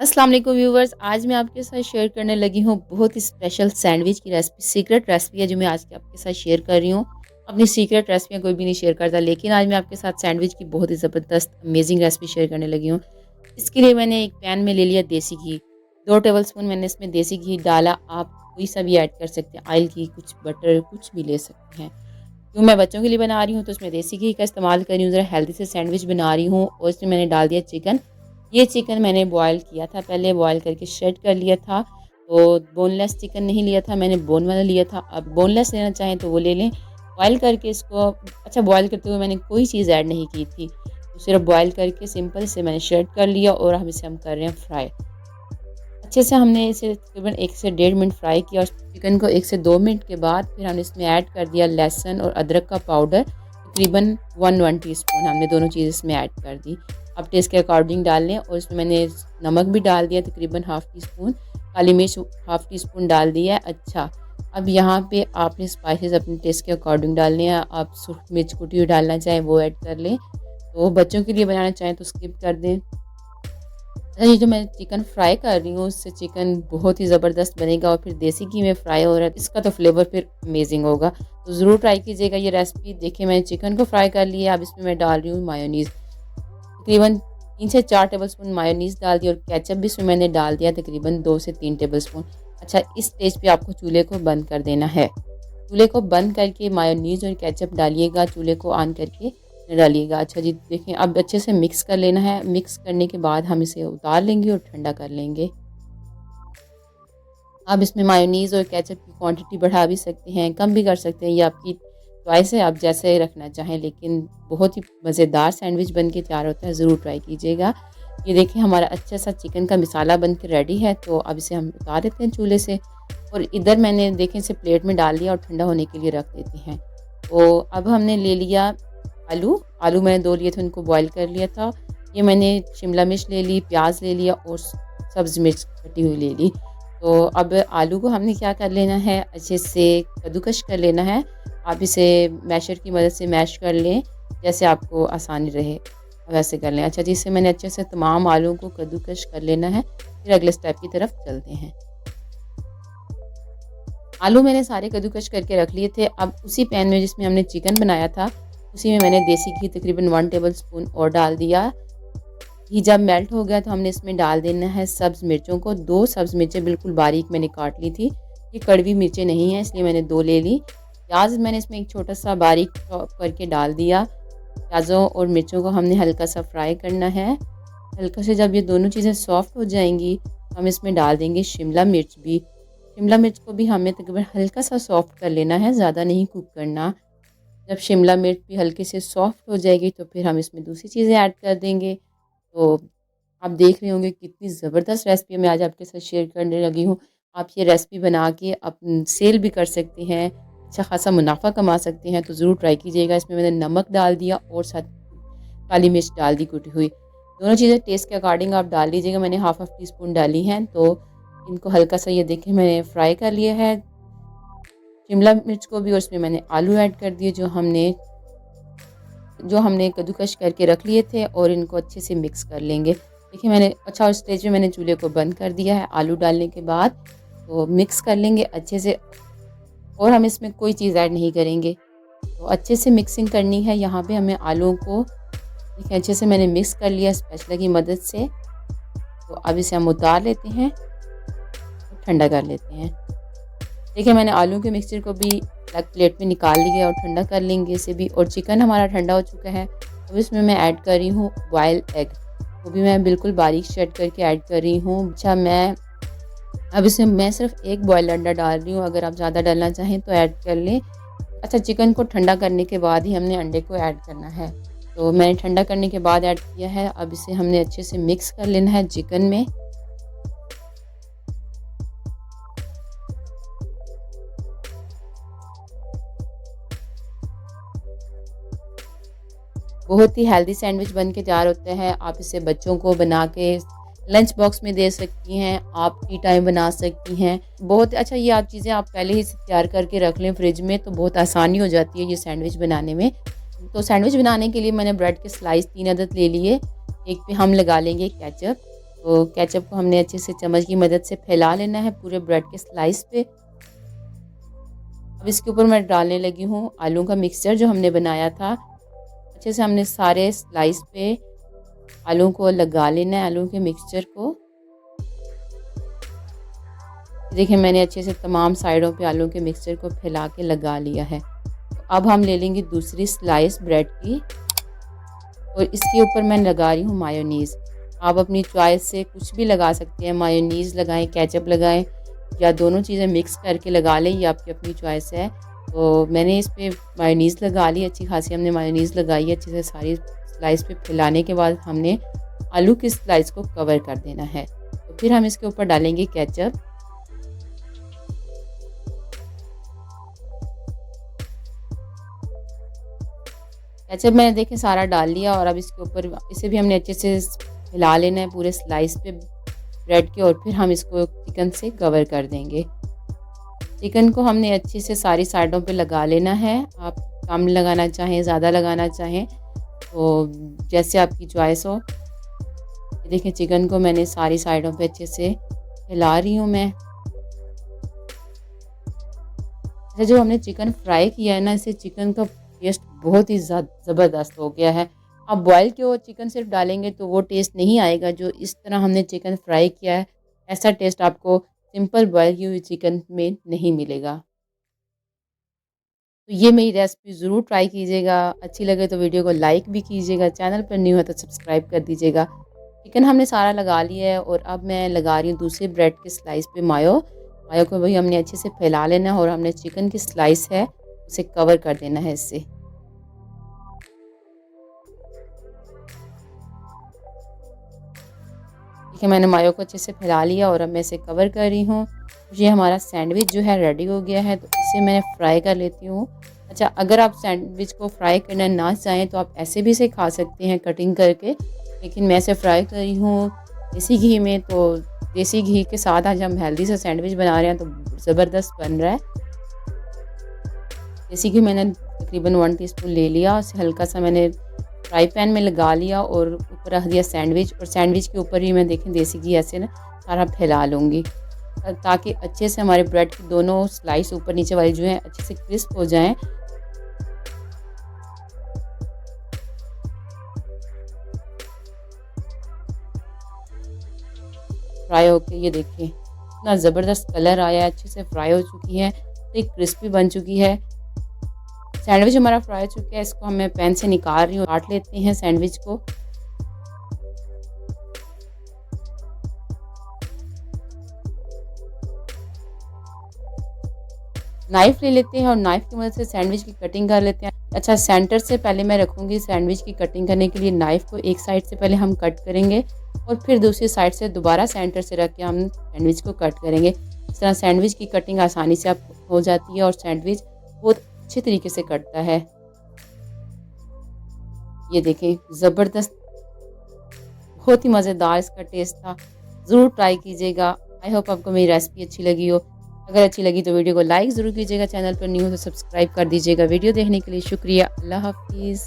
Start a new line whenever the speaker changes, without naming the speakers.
अस्सलाम वालेकुम व्यूवर्स, आज मैं आपके साथ शेयर करने लगी हूँ बहुत ही स्पेशल सैंडविच की रेसिपी। सीक्रेट रेसिपी है जो मैं आज आपके साथ शेयर कर रही हूँ। अपनी सीक्रेट रेसिपियाँ कोई भी नहीं शेयर करता, लेकिन आज मैं आपके साथ सैंडविच की बहुत ही ज़बरदस्त अमेजिंग रेसिपी शेयर करने लगी हूँ। इसके लिए मैंने एक पैन में ले लिया देसी घी। 2 टेबल स्पून मैंने इसमें देसी घी डाला। आप कोई सा भी ऐड कर सकते हैं, ऑयल घी, कुछ बटर, कुछ भी ले सकते हैं। क्यों मैं बच्चों के लिए बना रही हूँ तो उसमें देसी घी का इस्तेमाल कर रही हूँ, ज़रा हेल्दी से सैंडविच बना रही हूँ। और इसमें मैंने डाल दिया चिकन। ये चिकन मैंने बॉयल किया था, पहले बॉयल करके श्रेड कर लिया था। तो बोनलेस चिकन नहीं लिया था मैंने, बोन वाला लिया था। अब बोनलेस लेना चाहें तो वो ले लें। बॉयल करके इसको अच्छा, बॉयल करते हुए मैंने कोई चीज़ ऐड नहीं की थी, तो सिर्फ बॉयल करके सिंपल से मैंने श्रेड कर लिया और हम इसे कर रहे हैं फ्राई। अच्छे से हमने इसे तकरीबन 1 से डेढ़ मिनट फ्राई किया और चिकन को 1 से 2 मिनट के बाद फिर हमने इसमें ऐड कर दिया लहसुन और अदरक का पाउडर, तकरीबन 1 टीस्पून हमने दोनों चीज़ इसमें ऐड कर दी। अब टेस्ट के अकॉर्डिंग डाल लें और इसमें मैंने नमक भी डाल दिया तकरीबन हाफ़ टी स्पून, काली मिर्च हाफ़ टी स्पून डाल दिया है। अच्छा, अब यहाँ पे आपने स्पाइसेस अपने टेस्ट के अकॉर्डिंग डालने हैं। आप सूख मिर्च कुटी हुई डालना चाहें वो ऐड कर लें, तो बच्चों के लिए बनाना चाहें तो स्किप कर दें। ये जो मैं चिकन फ्राई कर रही हूँ उससे चिकन बहुत ही ज़बरदस्त बनेगा और फिर देसी घी में फ्राई हो रहा है, इसका तो फ्लेवर फिर अमेजिंग होगा। तो ज़रूर ट्राई कीजिएगा ये रेसिपी। देखिए मैंने चिकन को फ्राई कर लिया, अब इसमें मैं डाल रही हूँ मायोनीज़। तकरीबन 3 से 4 टेबल स्पून मायोनीज़ डाल दी और केचप भी इसमें मैंने डाल दिया तकरीबन 2 से 3 टेबल स्पून। अच्छा, इस स्टेज पे आपको चूल्हे को बंद कर देना है। चूल्हे को बंद करके मायोनीज़ और केचप डालिएगा, चूल्हे को ऑन करके डालिएगा। अच्छा जी, देखें अब अच्छे से मिक्स कर लेना है। मिक्स करने के बाद हम इसे उतार लेंगे और ठंडा कर लेंगे। आप इसमें मायोनीज़ और केचप की क्वांटिटी बढ़ा भी सकते हैं, कम भी कर सकते हैं, ये आपकी चॉइस है, आप जैसे रखना चाहें। लेकिन बहुत ही मज़ेदार सैंडविच बन के तैयार होता है, ज़रूर ट्राई कीजिएगा। ये देखिए हमारा अच्छा सा चिकन का मसाला बन के रेडी है, तो अब इसे हम उतार देते हैं चूल्हे से। और इधर मैंने देखें इसे प्लेट में डाल लिया और ठंडा होने के लिए रख देते हैं। तो अब हमने ले लिया आलू मैंने 2 लिए थे, उनको बॉयल कर लिया था। ये मैंने शिमला मिर्च ले ली, प्याज ले लिया और सब्ज़ मिर्च कटी हुई ले ली। तो अब आलू को हमने क्या कर लेना है, अच्छे से कद्दूकस कर लेना है। आप इसे मैशर की मदद से मैश कर लें, जैसे आपको आसानी रहे वैसे कर लें। अच्छा जी, इसे मैंने अच्छे से तमाम आलूओं को कद्दूकस कर लेना है। फिर अगले स्टेप की तरफ चलते हैं। आलू मैंने सारे कद्दूकस करके रख लिए थे। अब उसी पैन में जिसमें हमने चिकन बनाया था, उसी में मैंने देसी घी तकरीबन 1 टेबल स्पून और डाल दिया। घी जब मेल्ट हो गया तो हमने इसमें डाल देना है सब्ज़ मिर्चों को। 2 सब्ज़ मिर्चें बिल्कुल बारीक मैंने काट ली थी। ये कड़वी मिर्चें नहीं हैं, इसलिए मैंने 2 ले ली। प्याज मैंने इसमें एक छोटा-सा बारीक चॉप करके डाल दिया। प्याज़ों और मिर्चों को हमने हल्का सा फ्राई करना है। हल्का से जब ये दोनों चीज़ें सॉफ्ट हो जाएँगी, हम इसमें डाल देंगे शिमला मिर्च भी। शिमला मिर्च को भी हमें तकरीबन हल्का सा सॉफ्ट कर लेना है, ज़्यादा नहीं कुक करना। जब शिमला मिर्च भी हल्के से सॉफ्ट हो जाएगी तो फिर हम इसमें दूसरी चीज़ें ऐड कर देंगे। तो आप देख रहे होंगे कितनी ज़बरदस्त रेसिपी मैं आज आपके साथ शेयर करने लगी हूँ। आप ये रेसिपी बना के सेल भी कर सकते हैं, अच्छा खासा मुनाफ़ा कमा सकते हैं, तो ज़रूर ट्राई कीजिएगा। इसमें मैंने नमक डाल दिया और साथ काली मिर्च डाल दी कुटी हुई। दोनों चीज़ें टेस्ट के अकॉर्डिंग आप डाल लीजिएगा। मैंने हाफ़ टी स्पून डाली हैं, तो इनको हल्का सा ये देखिए मैंने फ्राई कर लिया है शिमला मिर्च को भी, और इसमें मैंने आलू ऐड कर दिए जो हमने कद्दूकस करके रख लिए थे, और इनको अच्छे से मिक्स कर लेंगे। देखिए मैंने अच्छा उस स्टेज में मैंने चूल्हे को बंद कर दिया है। आलू डालने के बाद तो मिक्स कर लेंगे अच्छे से, और हम इसमें कोई चीज़ ऐड नहीं करेंगे। तो अच्छे से मिक्सिंग करनी है। यहाँ पे हमें आलूओं को देखिए अच्छे से मैंने मिक्स कर लिया स्पैचुला की मदद से। तो अब इसे हम उतार लेते हैं और ठंडा कर लेते हैं। देखिए मैंने आलू के मिक्सचर को भी अलग प्लेट में निकाल लिया और ठंडा कर लेंगे इसे भी। और चिकन हमारा ठंडा हो चुका है। अब इसमें मैं ऐड कर रही हूँ बॉइल्ड एग, वो भी मैं बिल्कुल बारीक शेड करके ऐड कर रही हूँ। अच्छा, अब इसमें मैं सिर्फ एक बॉइल्ड अंडा डाल रही हूँ, अगर आप ज़्यादा डालना चाहें तो ऐड कर लें। अच्छा, चिकन को ठंडा करने के बाद ही हमने अंडे को ऐड करना है, तो मैंने ठंडा करने के बाद ऐड किया है। अब इसे हमने अच्छे से मिक्स कर लेना है चिकन में। बहुत ही हेल्दी सैंडविच बन के तैयार होता है। आप इसे बच्चों को बना के लंच बॉक्स में दे सकती हैं, आप टी टाइम बना सकती हैं। बहुत अच्छा, ये आप चीज़ें आप पहले ही से तैयार करके रख लें फ्रिज में, तो बहुत आसानी हो जाती है ये सैंडविच बनाने में। तो सैंडविच बनाने के लिए मैंने ब्रेड के स्लाइस 3 अदद ले लिए। एक पे हम लगा लेंगे केचप, तो केचप को हमने अच्छे से चम्मच की मदद से फैला लेना है पूरे ब्रेड के स्लाइस पे। अब इसके ऊपर मैं डालने लगी हूँ आलू का मिक्सचर जो हमने बनाया था। अच्छे से हमने सारे स्लाइस पे आलू को लगा लेना है, आलू के मिक्सचर को। देखिए मैंने अच्छे से तमाम साइडों पे आलू के मिक्सचर को फैला के लगा लिया है। अब हम ले लेंगे दूसरी स्लाइस ब्रेड की और इसके ऊपर मैं लगा रही हूँ मायोनीज़। आप अपनी चॉइस से कुछ भी लगा सकते हैं, मायोनीज़ लगाएं, केचप लगाएं या दोनों चीज़ें मिक्स करके लगा लें, ये आपकी अपनी चॉइस है। तो मैंने इस पे मायोनीज़ लगा ली, अच्छी खासी हमने मायोनीज़ लगाई है। अच्छे से सारी स्लाइस पे फैलाने के बाद हमने आलू की स्लाइस को कवर कर देना है। तो फिर हम इसके ऊपर डालेंगे केचप। केचप मैंने देखें सारा डाल लिया और अब इसके ऊपर इसे भी हमने अच्छे से हिला लेना है पूरे स्लाइस पे ब्रेड के, और फिर हम इसको चिकन से कवर कर देंगे। चिकन को हमने अच्छे से सारी साइडों पे लगा लेना है। आप कम लगाना चाहें, ज़्यादा लगाना चाहें, तो जैसे आपकी चॉइस हो। देखिए चिकन को मैंने सारी साइडों पे अच्छे से हिला रही हूँ मैं। अच्छा, जो हमने चिकन फ्राई किया है ना, इससे चिकन का टेस्ट बहुत ही ज़बरदस्त हो गया है। आप बॉयल किया हुआ चिकन सिर्फ डालेंगे तो वो टेस्ट नहीं आएगा जो इस तरह हमने चिकन फ्राई किया है। ऐसा टेस्ट आपको सिंपल बॉयल की हुई चिकन में नहीं मिलेगा। तो ये मेरी रेसिपी ज़रूर ट्राई कीजिएगा। अच्छी लगे तो वीडियो को लाइक भी कीजिएगा, चैनल पर न्यू है तो सब्सक्राइब कर दीजिएगा। चिकन हमने सारा लगा लिया है और अब मैं लगा रही हूँ दूसरे ब्रेड के स्लाइस पे मायो। मायो को भी हमने अच्छे से फैला लेना है और हमने चिकन की स्लाइस है उसे कवर कर देना है इससे। देखिए मैंने मायो को अच्छे से फैला लिया और अब मैं इसे कवर कर रही हूँ। ये हमारा सैंडविच जो है रेडी हो गया है, तो इसे मैं फ्राई कर लेती हूँ। अच्छा, अगर आप सैंडविच को फ्राई करना ना चाहें तो आप ऐसे भी इसे खा सकते हैं कटिंग करके, लेकिन मैं इसे फ्राई कर रही हूँ देसी घी में। तो देसी घी के साथ आज हम हेल्दी सा सैंडविच बना रहे हैं, तो ज़बरदस्त बन रहा है। देसी घी मैंने तकरीबन 1 टीस्पून ले लिया, उसे हल्का सा मैंने फ्राई पैन में लगा लिया और ऊपर रख दिया सैंडविच, और सैंडविच के ऊपर ही मैं देखें देसी घी ऐसे ना सारा फैला लूँगी, ताकि अच्छे से हमारे ब्रेड की दोनों स्लाइस ऊपर नीचे वाली जो है अच्छे से क्रिस्प हो जाएं। फ्राई होके ये देखिए इतना ज़बरदस्त कलर आया है, अच्छे से फ्राई हो चुकी है, तो एक क्रिस्पी बन चुकी है। सैंडविच हमारा फ्राई हो चुका है, इसको हम मैं पैन से निकाल रही हूँ। काट लेते हैं सैंडविच को। नाइफ़ ले लेते हैं और नाइफ़ की मदद से सैंडविच की कटिंग कर लेते हैं। अच्छा, सेंटर से पहले मैं रखूँगी सैंडविच की कटिंग करने के लिए नाइफ़ को। एक साइड से पहले हम कट करेंगे और फिर दूसरी साइड से दोबारा सेंटर से रख के हम सैंडविच को कट करेंगे। इस तरह सैंडविच की कटिंग आसानी से आप हो जाती है और सैंडविच बहुत अच्छे तरीके से कटता है। ये देखें ज़बरदस्त, बहुत ही मज़ेदार इसका टेस्ट था। ज़रूर ट्राई कीजिएगा। आई होप आपको मेरी रेसिपी अच्छी लगी हो। अगर अच्छी लगी तो वीडियो को लाइक ज़रूर कीजिएगा, चैनल पर न्यू हो तो सब्सक्राइब कर दीजिएगा। वीडियो देखने के लिए शुक्रिया। अल्लाह हाफ़िज़।